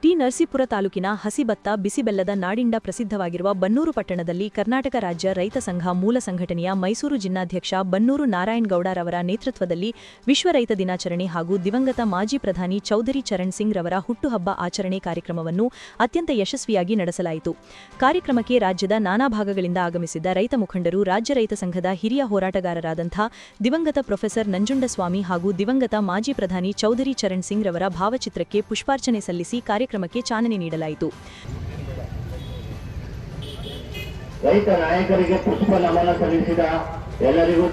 T Narasipura ತಾಲೂಕಿನ ಹಸಿಭತ್ತ ಬಿಸಿಬೆಲ್ಲದ ನಾಡಿಂದ ಪ್ರಸಿದ್ಧವಾಗಿರುವ ಬನ್ನೂರು ಪಟ್ಟಣದಲ್ಲಿ ಕರ್ನಾಟಕ ರಾಜ್ಯ ರೈತ ಸಂಘ ಮೂಲ ಸಂಘಟನೆಯ ಮೈಸೂರು ಜಿಲ್ಲಾಧ್ಯಕ್ಷ ಬನ್ನೂರು ನಾರಾಯಣಗೌಡರವರ ನೇತೃತ್ವದಲ್ಲಿ ವಿಶ್ವ ರೈತ ದಿನಾಚರಣೆ ಹಾಗೂ ದಿವಂಗತ ಮಾಜಿ ಪ್ರಧಾನಿ ಚೌಧರಿ ಚರಣ್ ಸಿಂಗ್ ರವರ ಹುಟ್ಟುಹಬ್ಬ ಆಚರಣೆ ಕಾರ್ಯಕ್ರಮವನ್ನು ಅತ್ಯಂತ ಯಶಸ್ವಿಯಾಗಿ ನಡೆಸಲಾಯಿತು. ಕಾರ್ಯಕ್ರಮಕ್ಕೆ ರಾಜ್ಯದ ನಾನಾ ಭಾಗಗಳಿಂದ ಆಗಮಿಸಿದ್ದ ರೈತ ಮುಖಂಡರು, ರಾಜ್ಯ ರೈತ ಸಂಘದ ಹಿರಿಯ ಹೋರಾಟಗಾರರಾದಂಥ ದಿವಂಗತ ಪ್ರೊಫೆಸರ್ ನಂಜುಂಡಸ್ವಾಮಿ ಹಾಗೂ ದಿವಂಗತ ಮಾಜಿ ಪ್ರಧಾನಿ ಚೌಧರಿ ಚರಣ್ ಸಿಂಗ್ ರವರ ಭಾವಚಿತ್ರಕ್ಕೆ ಪುಷ್ಪಾರ್ಚನೆ ಸಲ್ಲಿಸಿ ಕಾರ್ಯಕ್ರಮಕ್ಕೆ ಚಾಲನೆ ನೀಡಲಾಯಿತು. ರೈತ ನಾಯಕರಿಗೆ ಪುಷ್ಪ ನಮನ ಸಲ್ಲಿಸಿದ ಎಲ್ಲರಿಗೂ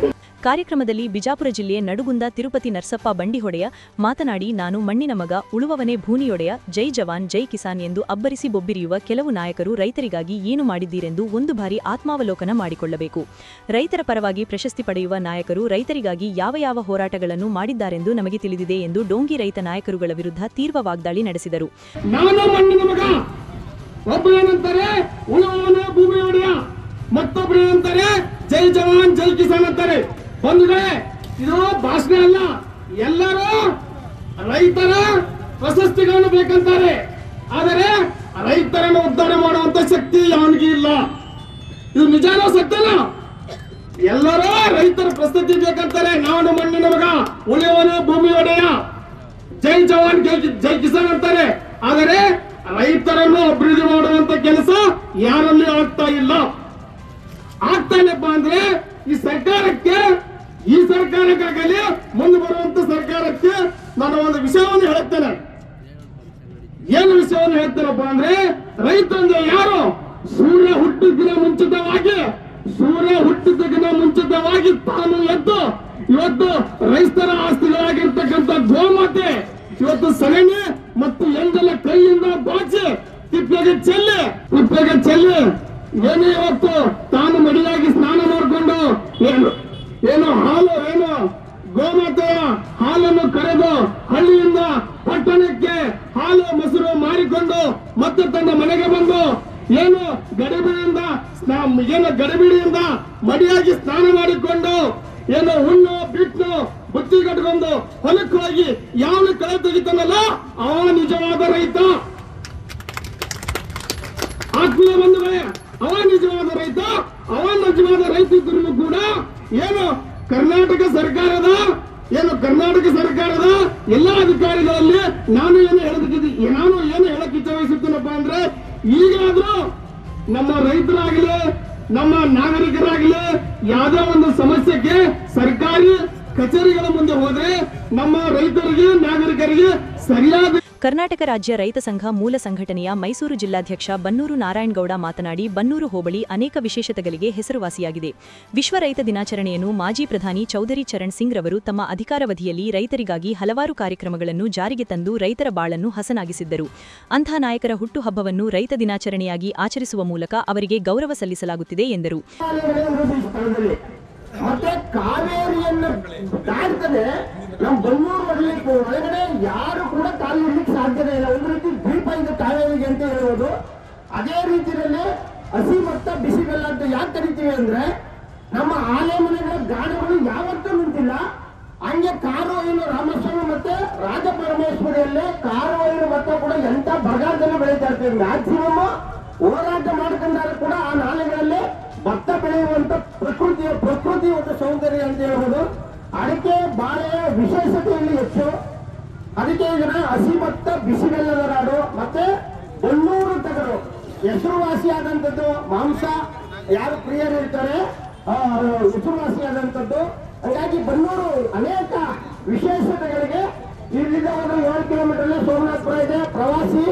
ಕಾರ್ಯಕ್ರಮದಲ್ಲಿ ಬಿಜಾಪುರ ಜಿಲ್ಲೆಯ ನಡುಗುಂದ ತಿರುಪತಿ ನರಸಪ್ಪ ಬಂಡಿಹೊಡೆಯ ಮಾತನಾಡಿ, ನಾನು ಮಣ್ಣಿನ ಮಗ, ಉಳುವವನೇ ಭೂನಿಯೊಡೆಯ, ಜೈ ಜವಾನ್ ಜೈ ಕಿಸಾನ್ ಎಂದು ಅಬ್ಬರಿಸಿ ಬೊಬ್ಬಿರಿಯುವ ಕೆಲವು ನಾಯಕರು ರೈತರಿಗಾಗಿ ಏನು ಮಾಡಿದ್ದೀರೆಂದು ಒಂದು ಬಾರಿ ಆತ್ಮಾವಲೋಕನ ಮಾಡಿಕೊಳ್ಳಬೇಕು. ರೈತರ ಪರವಾಗಿ ಪ್ರಶಸ್ತಿ ಪಡೆಯುವ ನಾಯಕರು ರೈತರಿಗಾಗಿ ಯಾವ ಯಾವ ಹೋರಾಟಗಳನ್ನು ಮಾಡಿದ್ದಾರೆಂದು ನಮಗೆ ತಿಳಿದಿದೆ ಎಂದು ಡೋಂಗಿ ರೈತ ನಾಯಕರುಗಳ ವಿರುದ್ಧ ತೀವ್ರ ವಾಗ್ದಾಳಿ ನಡೆಸಿದರು. ಜೈ ಜವಾನ್ ಜೈ ಕಿಸಾನ್ ಅಂತಾರೆ. ಬಂಧುಗಳೇ, ಇದು ಭಾಷಣ ಅಲ್ಲ, ಎಲ್ಲರೂ ರೈತರ ಪ್ರಶಸ್ತಿಗಳನ್ನು ಬೇಕಂತಾರೆ. ಆದರೆ ರೈತರನ್ನು ಉದ್ಧಾರ ಮಾಡುವಂತ ಶಕ್ತಿ ಯಾವನಿಗೆ ಇಲ್ಲ. ಇದು ನಿಜಾನೋ ಸತ್ಯನೋ? ಎಲ್ಲರೂ ರೈತರ ಪ್ರಶಸ್ತಿ ಬೇಕಂತಾರೆ. ನಾನು ಮಣ್ಣಿನ ಮಗ, ಉಳಿಯವನು ಭೂಮಿ ಒಡೆಯ, ಜೈ ಜವಾನ್ ಜೈ ಕಿಸಾನ್ ಅಂತಾರೆ. ಆದರೆ ರೈತರನ್ನು ಅಭಿವೃದ್ಧಿ ಮಾಡುವಂತ ಕೆಲಸ ಯಾರಲ್ಲಿ ಆಗ್ತಾ ಇಲ್ಲ. ಆಗ್ತಾನಪ್ಪ ಅಂದ್ರೆ ಈ ಸರ್ಕಾರಕ್ಕಾಗಲಿ ಮುಂದೆ ಬರುವಂತ ಸರ್ಕಾರಕ್ಕೆ ನಾನು ಒಂದು ವಿಷಯವನ್ನು ಹೇಳ್ತೇನೆ. ಏನು ವಿಷಯವನ್ನು ಹೇಳ್ತೇನಪ್ಪ ಅಂದ್ರೆ, ರೈತಂದ್ರೆ ಯಾರು? ಸೂರ್ಯ ಹುಟ್ಟಿದ ಮುಂಚಿತವಾಗಿ ತಾನು ಎದ್ದು ಇವತ್ತು ರೈತರ ಆಸ್ತಿಗಳಾಗಿರ್ತಕ್ಕಂಥ ಗೋಮಾತೆ ಇವತ್ತು ಸಗಣಿ ಮತ್ತು ಎಂದೆಲ್ಲ ಕೈಯಿಂದ ಬಾಚಿ ತಿಪ್ಪೆಗೆ ಚೆಲ್ಲಿ ಏನೇ ಇವತ್ತು ತಾನು ಮಡಿಯಾಗಿ ಸ್ನಾನ ಮಾಡಿಕೊಂಡು ಏನು ಗೋಮಾತೆಯ ಹಾಲನ್ನು ಕರೆದು ಹಳ್ಳಿಯಿಂದ ಪಟ್ಟಣಕ್ಕೆ ಹಾಲು ಮೊಸರು ಮಾರಿಕೊಂಡು ಮತ್ತೆ ತನ್ನ ಮನೆಗೆ ಬಂದು ಗಡಿಬಿಡಿಯಿಂದ ಮಡಿಯಾಗಿ ಸ್ನಾನ ಮಾಡಿಕೊಂಡು ಹುಣ್ಣು ಬಿಟ್ಟು ಬುತ್ತಿ ಕಟ್ಕೊಂಡು ಹೊಲಕ್ಕೆ ಹೋಗಿ ಯಾವ ಕಳೆ ತೆಗಿತಾನಲ್ಲ ಅವ ನಿಜವಾದ ರೈತ. ಆತ್ಮೀಯ ಬಂಧುಗಳೇ, ಅವ ನಿಜವಾದ ರೈತ ಇದ್ರೂ ಕೂಡ ಕರ್ನಾಟಕ ಸರ್ಕಾರದ ಎಲ್ಲಾ ಅಧಿಕಾರಿಗಳಲ್ಲಿ ನಾನು ಏನು ಹೇಳಕ್ ಇಚ್ಛಿಸುತ್ತೇನಪ್ಪ ಅಂದ್ರೆ, ಈಗಾದ್ರೂ ನಮ್ಮ ರೈತರಾಗಲಿ ನಮ್ಮ ನಾಗರಿಕರಾಗಲಿ ಯಾವುದೇ ಒಂದು ಸಮಸ್ಯೆಗೆ ಸರ್ಕಾರಿ ಕಚೇರಿಗಳ ಮುಂದೆ ಹೋದ್ರೆ ನಮ್ಮ ರೈತರಿಗೆ ನಾಗರಿಕರಿಗೆ ಸರಿಯಾದ ಕರ್ನಾಟಕ ರಾಜ್ಯ ರೈತ ಸಂಘ ಮೂಲ ಸಂಘಟನೆಯ ಮೈಸೂರು ಜಿಲ್ಲಾಧ್ಯಕ್ಷ ಬನ್ನೂರು ನಾರಾಯಣಗೌಡ ಮಾತನಾಡಿ, ಬನ್ನೂರು ಹೋಬಳಿ ಅನೇಕ ವಿಶೇಷತೆಗಳಿಗೆ ಹೆಸರುವಾಸಿಯಾಗಿದೆ. ವಿಶ್ವ ರೈತ ದಿನಾಚರಣೆಯನ್ನು ಮಾಜಿ ಪ್ರಧಾನಿ ಚೌಧರಿ ಚರಣ್ ಸಿಂಗ್ ರವರು ತಮ್ಮ ಅಧಿಕಾರಾವಧಿಯಲ್ಲಿ ರೈತರಿಗಾಗಿ ಹಲವಾರು ಕಾರ್ಯಕ್ರಮಗಳನ್ನು ಜಾರಿಗೆ ತಂದು ರೈತರ ಬಾಳನ್ನು ಹಸನಾಗಿಸಿದ್ದರು. ಅಂಥ ನಾಯಕರ ಹುಟ್ಟುಹಬ್ಬವನ್ನು ರೈತ ದಿನಾಚರಣೆಯಾಗಿ ಆಚರಿಸುವ ಮೂಲಕ ಅವರಿಗೆ ಗೌರವ ಸಲ್ಲಿಸಲಾಗುತ್ತಿದೆ ಎಂದರು. ಮತ್ತೆ ಕಾವೇರಿಯನ್ನು ದಾಟ್ತದೆ ನಮ್ಮ ಬನ್ನೂರು ಒಳಗಡೆ ಯಾರು ಕೂಡ ಕಾಲು ಇಡ್ಲಿಕ್ಕೆ ಸಾಧ್ಯತೆ ಇಲ್ಲ. ಒಂದು ರೀತಿ ದ್ವೀಪ ಇದೆ ಕಾವೇರಿಗೆ ಅಂತ ಹೇಳ್ಬೋದು. ಅದೇ ರೀತಿಯಲ್ಲಿ ಹಸಿ ಮತ್ತು ಬಿಸಿ ಬೆಲ್ಲ ಅಂತ ಯಾಕೆ ಕರಿತೀವಿ ಅಂದ್ರೆ, ನಮ್ಮ ಆಲೆ ಮನೆಗಳ ಗಾಡಿಗಳು ಯಾವತ್ತೂ ನಿಂತಿಲ್ಲ. ಹಂಗೆ ಕಾರುವೈನು ರಾಮಸ್ವಾಮಿ ಮತ್ತೆ ರಾಜ ಪರಮೇಶ್ವರಿಯಲ್ಲಿ ಕಾರುವೈನು ಮತ್ತೆ ಕೂಡ ಎಂತ ಬಗಾರದಲ್ಲಿ ಬೆಳೀತಾ ಇರ್ತೀವಿ. ಮ್ಯಾಕ್ಸಿಮಮ್ ಹೋರಾಟ ಮಾಡ್ಕೊಂಡಾರು ಕೂಡ ಆ ನಾಲೆಗಳಲ್ಲಿ ಭತ್ತ ಬೆಳೆಯುವಂತ ಪ್ರಕೃತಿ ಒಂದು ಸೌಂದರ್ಯ ಅಂತ ಹೇಳ್ಬೋದು. ಅಡಿಕೆ ಬಾಳೆಯ ವಿಶೇಷತೆಯಲ್ಲಿ ಹೆಚ್ಚು. ಅದಕ್ಕೆ ಈಗ ಹಸಿ ಭತ್ತ ಬಿಸಿ ಬೆಲ್ಲದ ನಾಡು ಮತ್ತೆ ಬನ್ನೂರು ತಗಡು ಹೆಸರುವಾಸಿಯಾದಂಥದ್ದು. ಮಾಂಸ ಯಾರು ಪ್ರಿಯರಿರ್ತಾರೆ ಹೆಸರುವಾಸಿಯಾದಂಥದ್ದು. ಹಾಗಾಗಿ ಬನ್ನೂರು ಅನೇಕ ವಿಶೇಷತೆಗಳಿಗೆ ಇಲ್ಲಿಂದ 7 ಕಿಲೋಮೀಟರ್ ಸೋಮನಾಥಪುರ ಇದೆ. ಪ್ರವಾಸಿ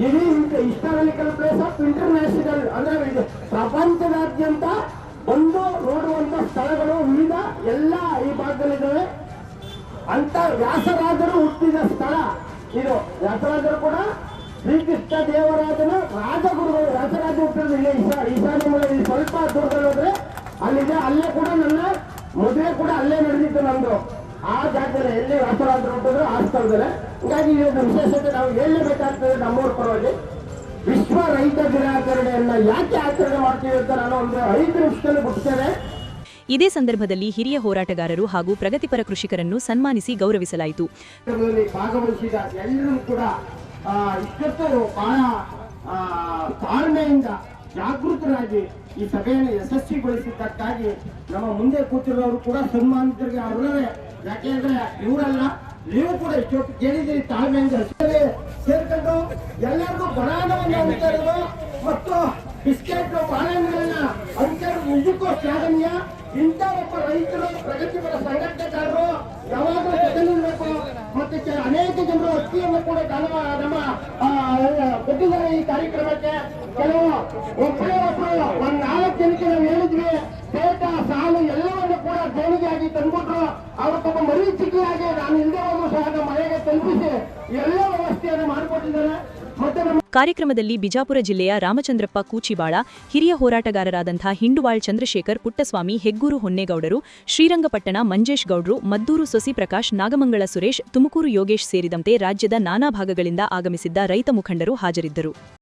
ಇಡೀ ಹಿಸ್ಟಾರಿಕಲ್ ಪ್ಲೇಸ್ ಆಫ್ ಇಂಟರ್ನ್ಯಾಷನಲ್ ಅಂದ್ರೆ ಪ್ರಪಂಚದಾದ್ಯಂತ ಬಂದು ನೋಡುವಂತ ಸ್ಥಳಗಳು ವಿವಿಧ ಎಲ್ಲ ಈ ಭಾಗದಲ್ಲಿದ್ದಾವೆ. ಅಂತ ವ್ಯಾಸರಾಜರು ಹುಟ್ಟಿದ ಸ್ಥಳ ಇದು. ವ್ಯಾಸರಾಜರು ಕೂಡ ಶ್ರೀಕೃಷ್ಣ ದೇವರಾಜನ ರಾಜಗುರುಗಳು. ವ್ಯಾಸರಾಜ ಹುಟ್ಟಿದ ಇಲ್ಲೇ ಈಶಾನ್ಯ ಮೂಲ ಸ್ವಲ್ಪ ದೂರದಲ್ಲಿ ಹೋದ್ರೆ ಅಲ್ಲಿದೆ. ಅಲ್ಲೇ ಕೂಡ ನನ್ನ ಮದುವೆ ಕೂಡ ಅಲ್ಲೇ ನಡೆದಿತ್ತು ನಮ್ದು. ಆ ಜಾಗದಲ್ಲಿ ಎಲ್ಲಿ ವ್ಯಾಸರಾಜರು ಹುಟ್ಟಿದ್ರು ಆ ಸ್ಥಳದಲ್ಲಿ. ಹೀಗಾಗಿ ಈ ಒಂದು ವಿಶೇಷತೆ ನಾವು ಹೇಳಲೇಬೇಕಾಗ್ತದೆ. ನಮ್ಮೂರ ಪರವಾಗಿ ವಿಶ್ವ ರೈತ ದಿನಾಚರಣೆಯನ್ನ ಯಾಕೆ ಆಚರಣೆ ಮಾಡ್ತೀವಿ ಅಂತ ನಾನು ಒಂದು 5 ನಿಮಿಷದಲ್ಲಿ ಬಿಡ್ತೇನೆ. ಇದೇ ಸಂದರ್ಭದಲ್ಲಿ ಹಿರಿಯ ಹೋರಾಟಗಾರರು ಹಾಗೂ ಪ್ರಗತಿಪರ ಕೃಷಿಕರನ್ನು ಸನ್ಮಾನಿಸಿ ಗೌರವಿಸಲಾಯಿತು. ಭಾಗವಹಿಸಿದ ಎಲ್ಲರೂ ಕೂಡ ಇಷ್ಟೊತ್ತು ಬಹಳ ತಾಳ್ಮೆಯಿಂದ ಜಾಗೃತರಾಗಿ ಈ ಸಭೆಯನ್ನು ಯಶಸ್ವಿಗೊಳಿಸಿದ್ದಕ್ಕಾಗಿ ನಮ್ಮ ಮುಂದೆ ಕೂತಿರೋರು ಕೂಡ ಸನ್ಮಾನಿತರಿಗೆ ಅವರೇ. ಯಾಕೆಂದ್ರೆ ಇವರಲ್ಲ, ನೀವು ಕೂಡ ಇಷ್ಟೊತ್ತು ಕೇಳಿದಿರಿ ತಾಳ್ಮೆಯಿಂದ ಸೇರ್ಕೊಂಡು ಎಲ್ಲರಿಗೂ ಬನಾನವನ್ನು ಹಂಚೋದು ಮತ್ತು ಬಿಸ್ಕೆಟ್ ಬಾಳೆಹಣ್ಣುಗಳನ್ನ ಹಂಚೋದು ನಿಜಕ್ಕೂ ಶ್ಲಾಘನೀಯ. ಇಂಥ ಒಬ್ಬ ರೈತರು ಪ್ರಗತಿಪರ ಸಂಘಟನೆಕಾರರು ಯಾವಾಗಲೂ ಜೊತೆ ನಿಲ್ಲಬೇಕು. ಮತ್ತೆ ಅನೇಕ ಜನರು ಅಕ್ಕಿಯನ್ನು ಕೂಡ ನಮ್ಮ ಕೊಟ್ಟಿದ್ದಾರೆ ಈ ಕಾರ್ಯಕ್ರಮಕ್ಕೆ. ಕೆಲವು ಒಬ್ಬರೇ ಒಬ್ಬರು ಒಂದ್ 4 ಜನಕ್ಕೆ ನಾವು ಹೇಳಿದ್ವಿ, ಪೇಟ ಸಾಲು ಎಲ್ಲವನ್ನು ಕೂಡ ದೇಣಿಗೆಯಾಗಿ ತಂದ್ಬಿಟ್ರು. ಅವತ್ತೊಬ್ಬ ಮರೀಚಿಕೆಯಾಗಿ ನಾನು ಇಲ್ಲದೆ ಹೋದ್ರು ಸಹ ನಮ್ಮ ಮನೆಗೆ ತಲುಪಿಸಿ ಎಲ್ಲ ವ್ಯವಸ್ಥೆಯನ್ನು ಮಾಡಿಕೊಟ್ಟಿದ್ದಾರೆ. ಮತ್ತೆ ನಮ್ಮ ಕಾರ್ಯಕ್ರಮದಲ್ಲಿ ಬಿಜಾಪುರ ಜಿಲ್ಲೆಯ ರಾಮಚಂದ್ರಪ್ಪ ಕೂಚಿಬಾಳ, ಹಿರಿಯ ಹೋರಾಟಗಾರರಾದಂಥ ಹಿಂಡುವಾಳ್ ಚಂದ್ರಶೇಖರ್ ಪುಟ್ಟಸ್ವಾಮಿ, ಹೆಗ್ಗೂರು ಹೊನ್ನೇಗೌಡರು, ಶ್ರೀರಂಗಪಟ್ಟಣ ಮಂಜೇಶ್ ಗೌಡ್ರು, ಮದ್ದೂರು ಸೊಸಿ ಪ್ರಕಾಶ್, ನಾಗಮಂಗಲ ಸುರೇಶ್, ತುಮಕೂರು ಯೋಗೇಶ್ ಸೇರಿದಂತೆ ರಾಜ್ಯದ ನಾನಾ ಭಾಗಗಳಿಂದ ಆಗಮಿಸಿದ್ದ ರೈತ ಮುಖಂಡರು ಹಾಜರಿದ್ದರು.